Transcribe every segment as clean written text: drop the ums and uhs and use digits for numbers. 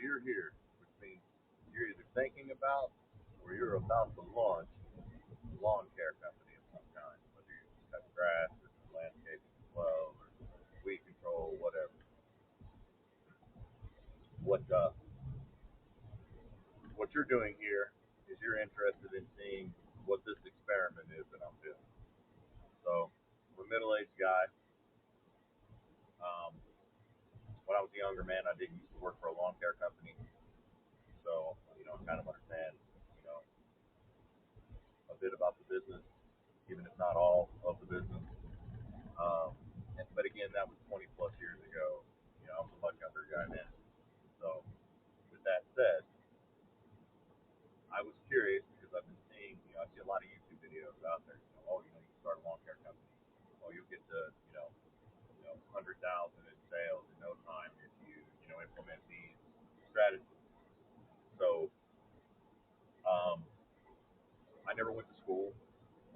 you're here, which means you're either thinking about or you're about to launch a lawn care company of some kind, whether you cut grass or do landscaping as well, or weed control, whatever. What what you're doing here is you're interested in seeing what this experiment is that I'm doing. So, I'm a middle-aged guy. Um, when I was a younger man, I did used to work for a lawn care company, so I kind of understand, you know, a bit about the business, even if not all of the business. But again, that was 20 plus years ago. I was a much younger guy then. So, with that said, I was curious because I've been seeing, I see a lot of YouTube videos out there. You can start a lawn care company. Oh, you'll get to, 100,000 in sales in no time if you implement these strategies. So, um, I never went to school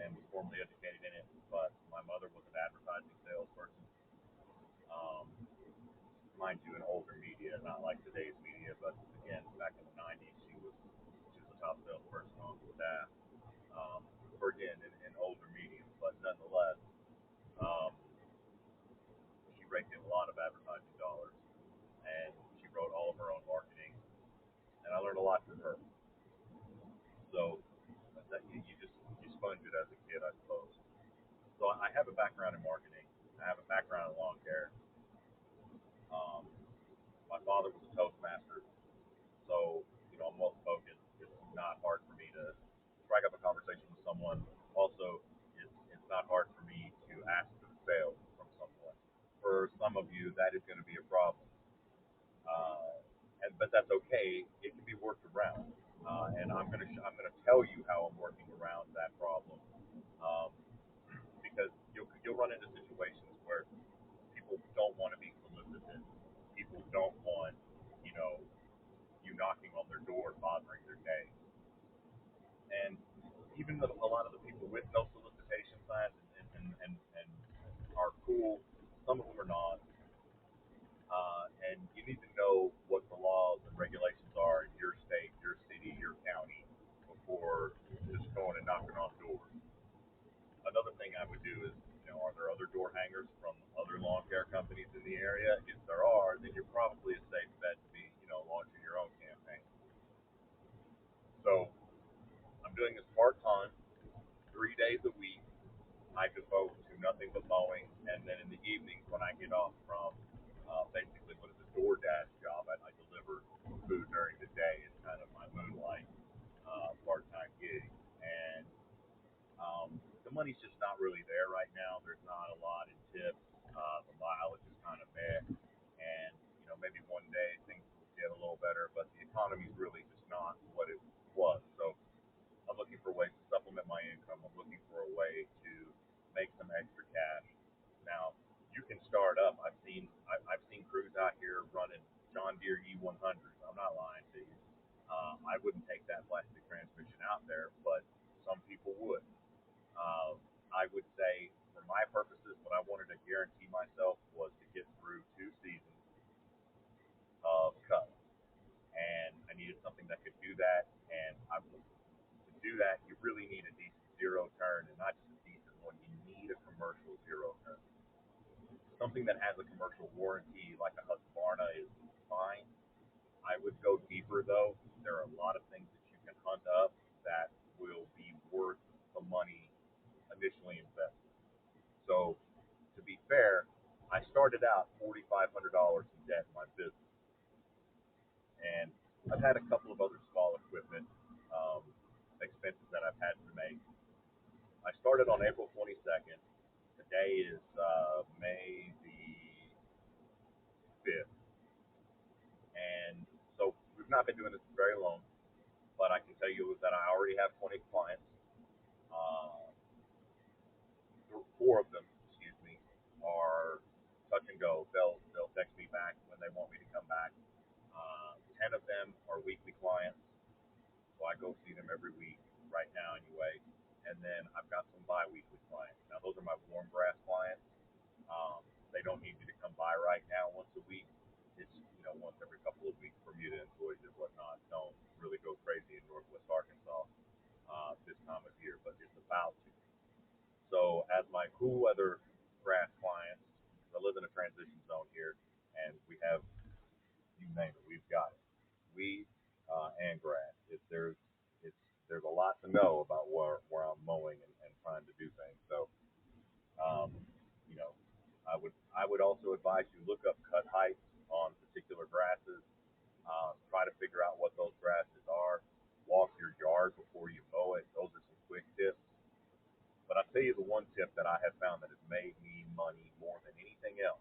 and was formally educated in it, but my mother was an advertising salesperson. Um, Mind you, in older media, not like today's media, but again, back in the '90s, she was a top salesperson on the staff. For again, in older media, but nonetheless, um, she raked in a lot of advertising dollars, and she wrote all of her own marketing, and I learned a lot from her. So that you sponge it as a kid, I suppose. So I have a background in marketing. I have a background in lawn care. Um, my father was a Toastmaster, so I'm well spoken. It's not hard for me to strike up a conversation with someone. Also, it's not hard for me to ask for sales from someone. For some of you, that is going to be a problem, but that's okay. It can be worked around, and I'm gonna tell you how I'm working around that problem, um, because you'll run into situations where people don't want to be solicited. People don't want you know you knocking on their door, bothering their day. And even a lot of the people with no solicitation signs and are cool, some of them are not. And you need to know what the laws and regulations are in your state, your city, your county before just going and knocking on doors. Another thing I would do is, are there other door hangers from other lawn care companies in the area? If there are, then you're probably a safe bet to be, launching your own campaign. So I'm doing this part time, 3 days a week. I devote to nothing but mowing, and then in the evenings when I get off from basically what is a DoorDash job, I deliver food during the day. It's kind of my moonlight part-time gig, and the money's just not really there right now. There's not a lot in tips. The mileage is kind of meh, and maybe one day things will get a little better, but the economy's really just not what it was. So I'm looking for ways to supplement my income. I'm looking for a way to make some extra cash. Now, you can start up. I've seen crews out here running John Deere E100s. I'm not lying to you. I wouldn't take that plastic transmission out there, but some people would. I would say, for my purposes, what I wanted to guarantee myself was to get through 2 seasons of cuts, and I needed something that could do that. And to do that, you really need a decent zero turn, and not just a decent one. You need a commercial zero turn. Something that has a commercial warranty, like a Husqvarna, is fine. I would go deeper though. There are a lot of things that you can hunt up that will be worth the money initially invested. So, to be fair, I started out $4,500 in debt in my business, and I've had a couple of other small equipment um, expenses that I've had to make. I started on April 22nd. Today is May the 5th, and so we've not been doing this for very long. But I can tell you that I already have 20 clients. Uh, 4 of them, excuse me, are touch and go. They'll text me back when they want me to come back. 10 of them are weekly clients, so I go see them every week right now anyway. And then I've got some bi-weekly clients. Now those are my warm grass clients. They don't need me to come by right now once a week. It's once every couple of weeks. Bermuda and toys and whatnot don't really go crazy in Northwest Arkansas this time of year, but it's about to. So as my cool weather grass clients, I live in a transition zone here, and we have, you name it, we've got it. Weed and grass. It's there's a lot to know about where I'm mowing and trying to do things. So um, you know, I would also advise you look up cut heights on particular grasses. Try to figure out what those grasses are. Walk your yard before you mow it. Those are some quick tips. But I'll tell you the one tip that I have found that has made me money more than anything else.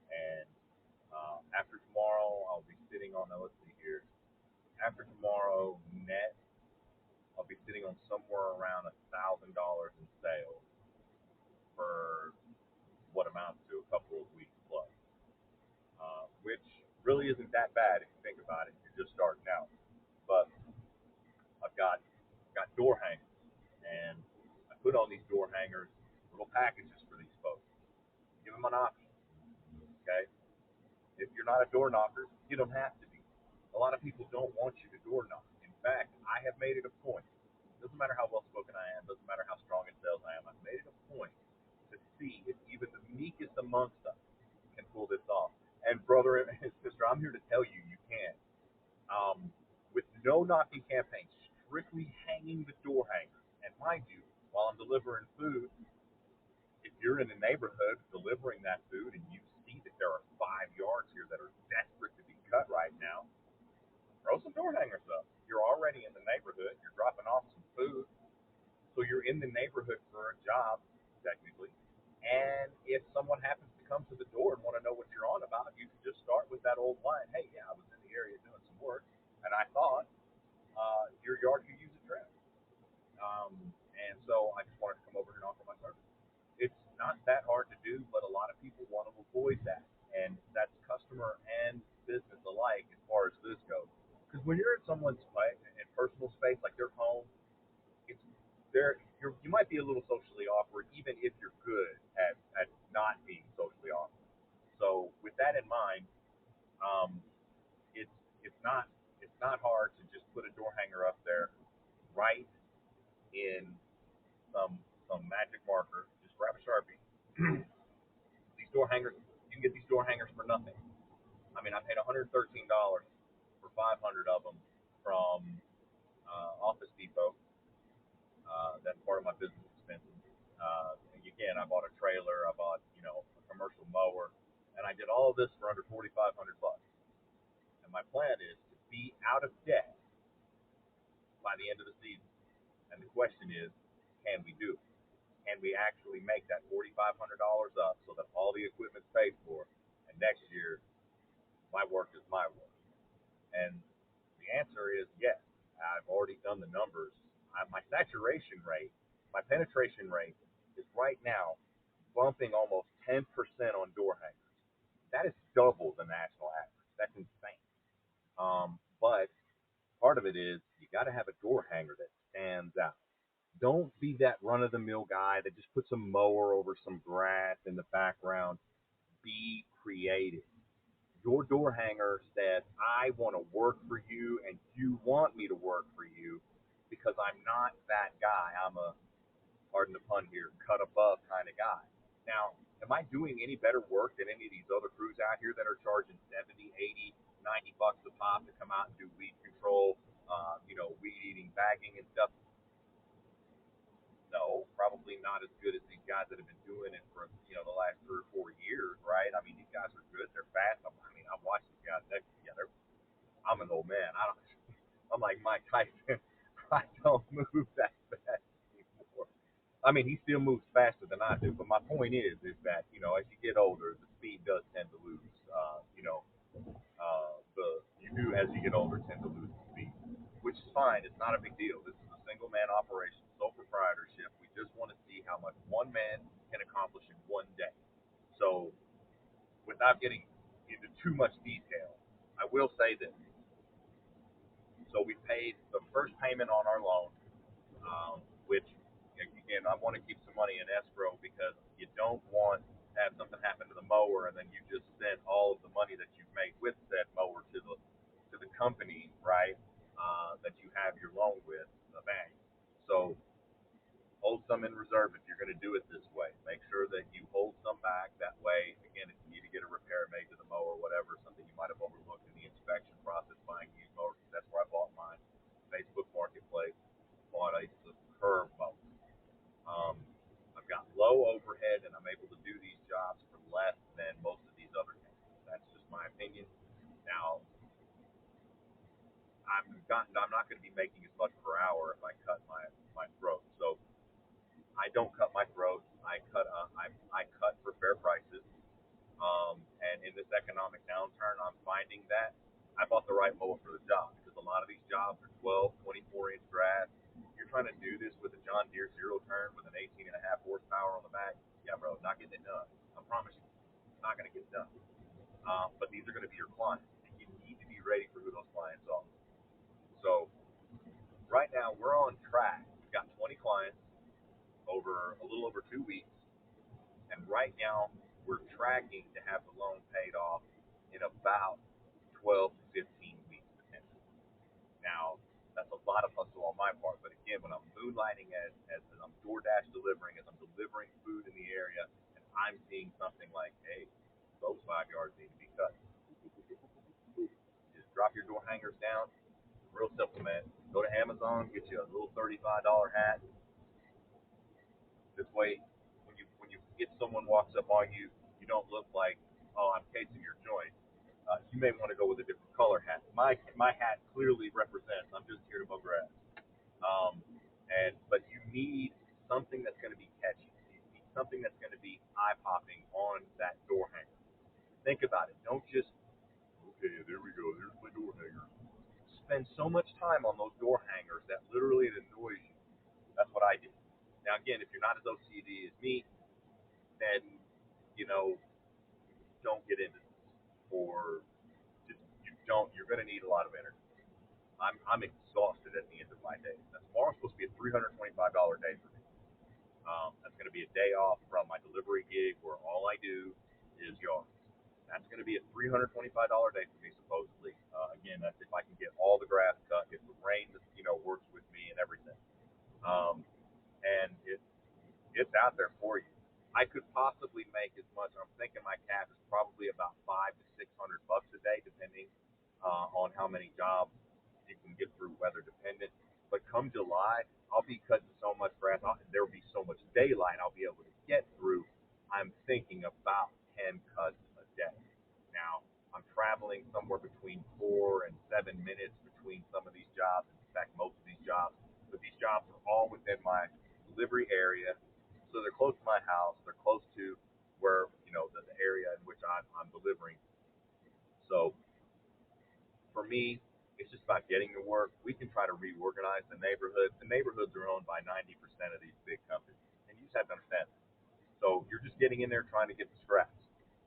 And after tomorrow, I'll be sitting on, let's see here, after tomorrow net, I'll be sitting on somewhere around $1,000 in sales for what amounts to a couple of weeks plus, which really isn't that bad if you think about it. You're just starting out. But I've got door hangers, and I put on these door hangers little packages for these folks. Give them an option, okay? If you're not a door knocker, you don't have to be. A lot of people don't want you to door knock. In fact, I have made it a point. Doesn't matter how well spoken I am, doesn't matter how strong in sales I am. I've made it a point to see if even the meekest amongst us can pull this off. And brother and sister, I'm here to tell you, you can. With no knocking campaign, strictly hanging the door hangers. And mind you, while I'm delivering food, if you're in a neighborhood delivering that food and you see that there are 5 yards here that are desperate to be cut right now, throw some door hangers up. You're already in the neighborhood. You're dropping off some food. So you're in the neighborhood for a job, technically. And if someone happens to come to the door and want to know what you're on about, you can just start with that old line. Hey, yeah, I was in the area doing some work, and I thought your yard could use a trim. Um, and so I just wanted to come over here and offer my service. It's not that hard to do, but a lot of people want to avoid that. And that's customer and business alike as far as this goes. Because when you're in someone's in personal space, like their home, it's you might be a little socially awkward, even if you're good at not being socially awkward. So with that in mind, um, it's it's not it's not hard to just put a door hanger up there, right in some some magic marker. Just grab a sharpie. These door hangers, you can get these door hangers for nothing. I mean, I paid $113 for 500 of them from Office Depot. That's part of my business expenses. Again, I bought a trailer, I bought a commercial mower, and I did all of this for under 4,500 bucks. And my plan is to be out of debt by the end of the season. And the question is, can we do it? Can we actually make that $4,500 up so that all the equipment's paid for, and next year my work is my work? And the answer is yes. I've already done the numbers. My saturation rate, my penetration rate is right now bumping almost 10% on door hangers. That is double the national average. That's insane. But part of it is you got to have a door hanger that stands out. Don't be that run of the mill guy that just puts a mower over some grass in the background. Be creative. Your door hanger says, I want to work for you and you want me to work for you because I'm not that guy. I'm a, pardon the pun here, cut above kind of guy. Now, am I doing any better work than any of these other crews out here that are charging 70, 80, 90 bucks a pop to come out and do weed control, weed eating, bagging and stuff? No, probably not as good as these guys that have been doing it for the last 3 or 4 years, right? I mean, these guys are good. They're fast. I've watched these guys next to together. I'm an old man. I'm like Mike Tyson. I don't move that fast anymore. I mean, he still moves faster than I do. But my point is that as you get older, the speed does tend to lose. The you do as you get older tend to lose the speed, which is fine. It's not a big deal. This is a single man operation, sole proprietorship. We just want to see how much one man can accomplish in one day. So, without getting into too much detail, I will say this. So we paid the first payment on our loan, which again I want to keep some money in escrow because you don't want have something happen to the mower, and then you just sent all of the money that you've made with said mower to the company, right? That you have your loan with the bank. So hold some in reserve if you're going to do it this way. Make sure that you hold some back. That way, again, if you need to get a repair made to the mower, whatever, something you might have overlooked in the inspection process buying used mowers, that's where I bought mine. Facebook Marketplace, bought a superb mower. Um, I've got low overhead, and I'm able to do these jobs for less than most of these other things. That's just my opinion. Now, I'm not going to be making as much per hour if I cut my throat. So I don't cut my throat. I cut for fair prices. And in this economic downturn, I'm finding that I bought the right mower for the job because a lot of these jobs are 12, 24-inch grass. You're trying to do this with a John Deere zero turn with an 18 and a half horsepower on the back. Yeah, bro, not getting it done. I promise you, it's not going to get done. But these are going to be your clients, and you need to be ready for who those clients are. So right now, we're on track. We've got 20 clients over a little over 2 weeks. And right now, we're tracking to have the loan paid off in about 12 to 15 weeks potentially. Now, that's a lot of hustle on my part, but again, when I'm moonlighting as I'm DoorDash delivering, as I'm delivering food in the area, and I'm seeing something like, hey, those 5 yards need to be cut. Just drop your door hangers down. Real simple, man. Go to Amazon, get you a little $35 hat. This way, if someone walks up on you, you don't look like, oh, I'm casing your joint. You may want to go with a different color hat. My hat clearly represents I'm just here to mow grass. Um, but you need something that's going to be catchy. You need something that's going to be eye popping on that door hanger. Think about it. Don't just okay, there we go. There's my door hanger. Spend so much time on those door hangers that literally it annoys you. That's what I do. Now again, if you're not as OCD as me, then you know don't get into this. Or just you don't. You're going to need a lot of energy. I'm exhausted at the end of my day. Now, tomorrow's supposed to be a $325 day for me. That's going to be a day off from my delivery gig where all I do is yards. That's going to be a $325 day for me supposedly. Again, that's if I can get all the grass cut, if the rain, works with me and everything. Um, and it's out there for you. I could possibly make as much. I'm thinking my cap is probably about 500 to 600 bucks a day, depending on how many jobs you can get through weather dependent. But come July, I'll be cutting so much grass. There will be so much daylight I'll be able to get through. I'm thinking about 10 cuts a day. Now, I'm traveling somewhere between 4 and 7 minutes between some of these jobs. In fact, most of these jobs. But these jobs are all within my delivery area, so they're close to my house. They're close to where the area in which I'm delivering. So for me, it's just about getting to work. We can try to reorganize the neighborhood. The neighborhoods are owned by 90% of these big companies, and you just have to understand that. So you're just getting in there trying to get the scraps,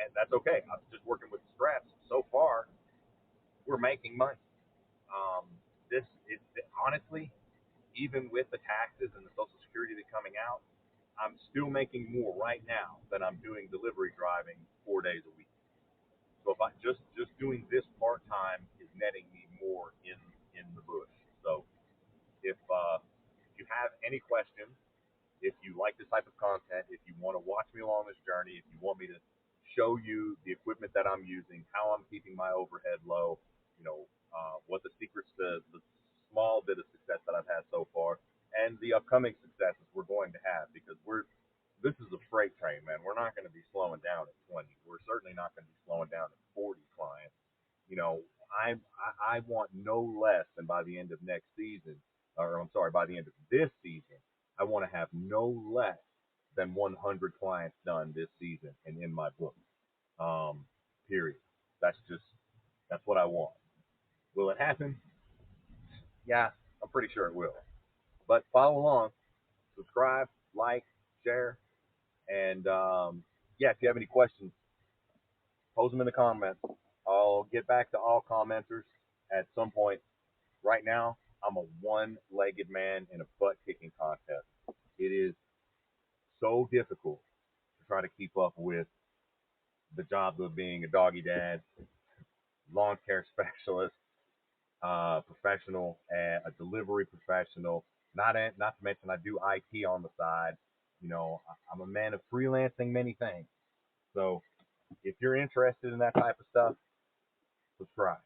and that's okay. I'm just working with the scraps. So far, we're making money. Um, this, honestly, even with the taxes and the Social Security that's coming out, I'm still making more right now than I'm doing delivery driving 4 days a week. So if I just doing this part time is netting me more in the bush. So if you have any questions, if you like this type of content, if you want to watch me along this journey, if you want me to show you the equipment that I'm using, how I'm keeping my overhead low, what the secrets to the small bit of success that I've had so far, and the upcoming successes we're going to have, because this is a freight train, man. We're not going to be slowing down at 20. We're certainly not going to be slowing down at 40 clients. I want no less than by the end of next season, or I'm sorry, by the end of this season, I want to have no less than 100 clients done this season and in my book. Um, period. That's what I want. Will it happen? Yeah, I'm pretty sure it will. But follow along, subscribe, like, share, and yeah, if you have any questions, post them in the comments. I'll get back to all commenters at some point. Right now, I'm a one-legged man in a butt-kicking contest. It is so difficult to try to keep up with the jobs of being a doggy dad, lawn care specialist, professional, and a delivery professional. Not to mention I do IT on the side. I'm a man of freelancing many things. So if you're interested in that type of stuff, subscribe.